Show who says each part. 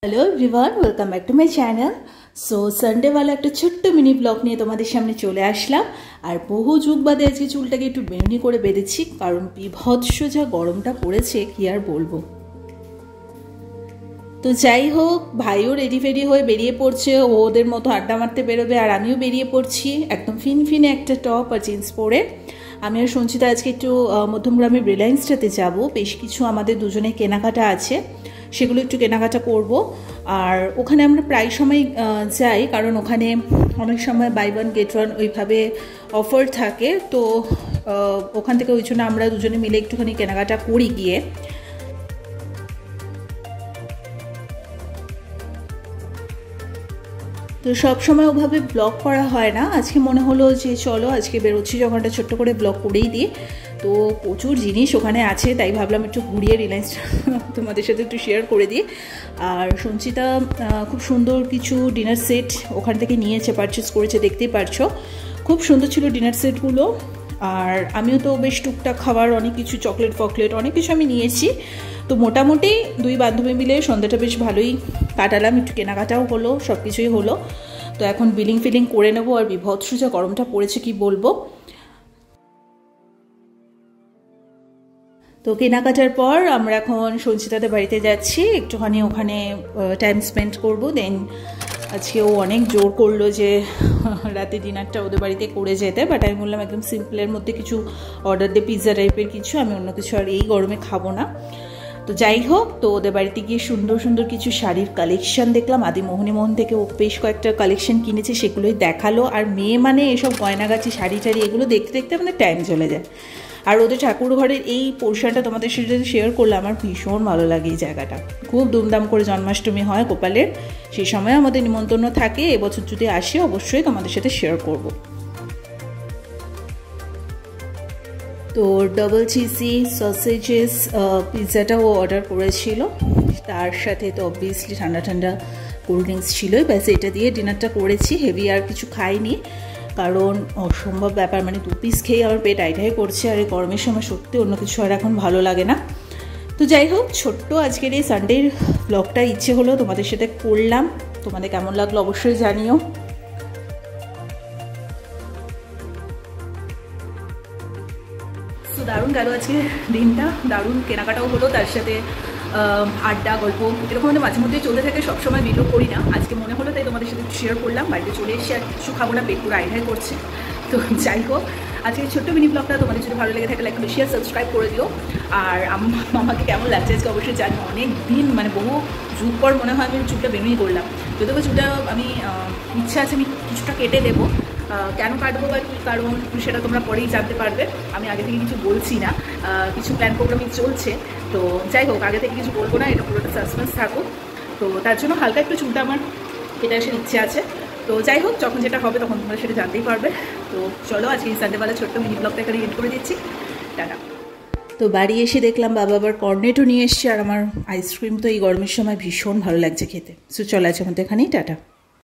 Speaker 1: Hello everyone, welcome back to my channel. So সানডেওয়ালা একটা ছোট্ট মিনি ব্লগ নিয়ে তোমাদের সামনে চলে আসলাম। আর বহু যুগ বাদে আজকে চুলটাকে একটু বেনুনি করে বেঁধেছি, কারণ বিভৎস যা গরমটা পড়েছে কি আর বলবো। তো যাই হোক, ভাইও রেডি ফেডি হয়ে বেরিয়ে পড়ছে, ওদের মতো আড্ডা মারতে বেরোবে, আর আমিও বেরিয়ে পড়ছি একদম ফিনফিনে একটা টপ আর জিন্স পরে। আমি আর সঞ্চিতা আজকে একটু মধ্যমগ্রামের রিলায়েন্সটাতে যাব, বেশ কিছু আমাদের দুজনে কেনাকাটা আছে, সেগুলো একটু কেনাকাটা করব। আর ওখানে আমরা প্রায় সময় যাই, কারণ ওখানে অনেক সময় বাই ওয়ান গেট ওয়ান ওইভাবে অফার থাকে। তো ওখান থেকে ওই জন্য আমরা দুজনে মিলে একটুখানি কেনাকাটা করি গিয়ে। তো সব সময় ওভাবে ব্লগ করা হয় না, আজকে মনে হলো যে চলো আজকে বেরোচ্ছি যখন একটা ছোট্ট করে ব্লগ করেই দিই। তো প্রচুর জিনিস ওখানে আছে, তাই ভাবলাম একটু ঘুরিয়ে রিলায়েন্সটা তোমাদের সাথে একটু শেয়ার করে দিই। আর সঞ্চিতা খুব সুন্দর কিছু ডিনার সেট ওখান থেকে নিয়েছে, পারচেস করেছে, দেখতেই পারছো খুব সুন্দর ছিল ডিনার সেটগুলো। আর আমিও তো বেশ টুকটাক খাবার অনেক কিছু, চকলেট ফকলেট অনেক কিছু আমি নিয়েছি। তো মোটামুটি দুই বান্ধবী মিলে সন্ধ্যাটা বেশ ভালোই কাটালাম, একটু কেনাকাটাও হলো, সব কিছুই হলো। তো এখন বিলিং ফিলিং করে নেবো। আর বিভৎস যা গরমটা পড়েছে কি বলবো। তো কেনাকাটার পর আমরা এখন সঞ্চিতাদের বাড়িতে যাচ্ছি, একটুখানি ওখানে টাইম স্পেন্ড করবো। দেন আজকে ও অনেক জোর করলো যে রাতে ডিনারটা ওদের বাড়িতে করে যেতে, বাট আমি বললাম একদম সিম্পলের মধ্যে কিছু অর্ডার দিয়ে, পিৎজা টাইপের কিছু, আমি অন্য কিছু আর এই গরমে খাবো না। তো যাই হোক, তো ওদের বাড়িতে গিয়ে সুন্দর সুন্দর কিছু শাড়ির কালেকশন দেখলাম। আদি মোহন থেকে ও বেশ কয়েকটা কালেকশন কিনেছে, সেগুলোই দেখালো। আর মেয়ে মানে এসব গয়নাগাছি, শাড়ি টাড়ি এগুলো দেখতে দেখতে আমাদের টাইম চলে যায়। আর ওদের ঠাকুর ঘরের এই পোর্শনটা তোমাদের সাথে শেয়ার করলে আমার ভীষণ ভালো লাগে। এই জায়গাটা খুব ধুমধাম করে জন্মাষ্টমী হয় গোপালের, সেই সময় আমাদের নিমন্ত্রণ থাকে। এবছর যদি আসি অবশ্যই তোমাদের সাথে শেয়ার করব। তো ডাবল চিজি সসেজেস পিৎজাটাও অর্ডার করেছিল, তার সাথে তো অবভিয়াসলি ঠান্ডা ঠান্ডা কোল্ড ড্রিঙ্কস ছিলই। ব্যাস এটা দিয়ে ডিনারটা করেছি, হেভি আর কিছু খাইনি, কারণ অসম্ভব ব্যাপার, মানে 2 পিস খেয়ে আমার পেট আইটাই করছে। আর এই গরমের সময় সত্যি অন্য কিছু আর এখন ভালো লাগে না। তো যাই হোক, ছোট্ট আজকের এই সানডের ব্লগটা ইচ্ছে হলো তোমাদের সাথে করলাম। তোমাদের কেমন লাগলো অবশ্যই জানিও। তো দারুণ গেল আজকে দিনটা, দারুণ কেনাকাটাও হলো, তার সাথে আড্ডা গল্প এরকম আমাদের মাঝে মধ্যেই চলতে থাকে, সবসময় ভিডিও করি না, আজকে মনে হলো তাই তোমাদের সাথে শেয়ার করলাম। বাড়িতে চলে এসে আর কিছু খাবো না, পেট পুরো আইডাই করছে। তো যাই হোক, আজকে ছোট্ট মিনি ব্লগটা তোমাদের যদি ভালো লেগে থাকে লাইক করে শেয়ার সাবস্ক্রাইব করে দিও। আর আমাকে কেমন লাগছে আজকে অবশ্যই জানি। অনেক দিন মানে বহু যুগ পর মনে হয় আমি চুলটা বেনুই করলাম। যদিও চুলটা আমি ইচ্ছা আছে আমি কিছুটা কেটে দেবো, কেন কাটবো বা কী কারণ সেটা তোমরা পরেই জানতে পারবে। আমি আগে থেকে কিছু বলছি না, কিছু প্ল্যান প্রোগ্রামিং চলছে। তো যাই হোক, আগে থেকে কিছু বলবো না, এটা পুরোটা সাসপেন্স থাকুক। তো তার জন্য হালকা একটু চুলটা আমার কেটে আসার ইচ্ছে আছে। তো যাই হোক, যখন যেটা হবে তখন তোমরা সেটা জানতেই পারবে। তো চলো আজকে এই সানডেবেলা ছোট্ট মিনি ব্লগটা এখানে এড করে দিচ্ছি, টাটা। তো বাড়ি এসে দেখলাম বাবা আবার কর্নেটও নিয়ে এসছে, আর আমার আইসক্রিম তো এই গরমের সময় ভীষণ ভালো লাগছে খেতে। সো চলো আজকে আমাদের এখানেই টাটা।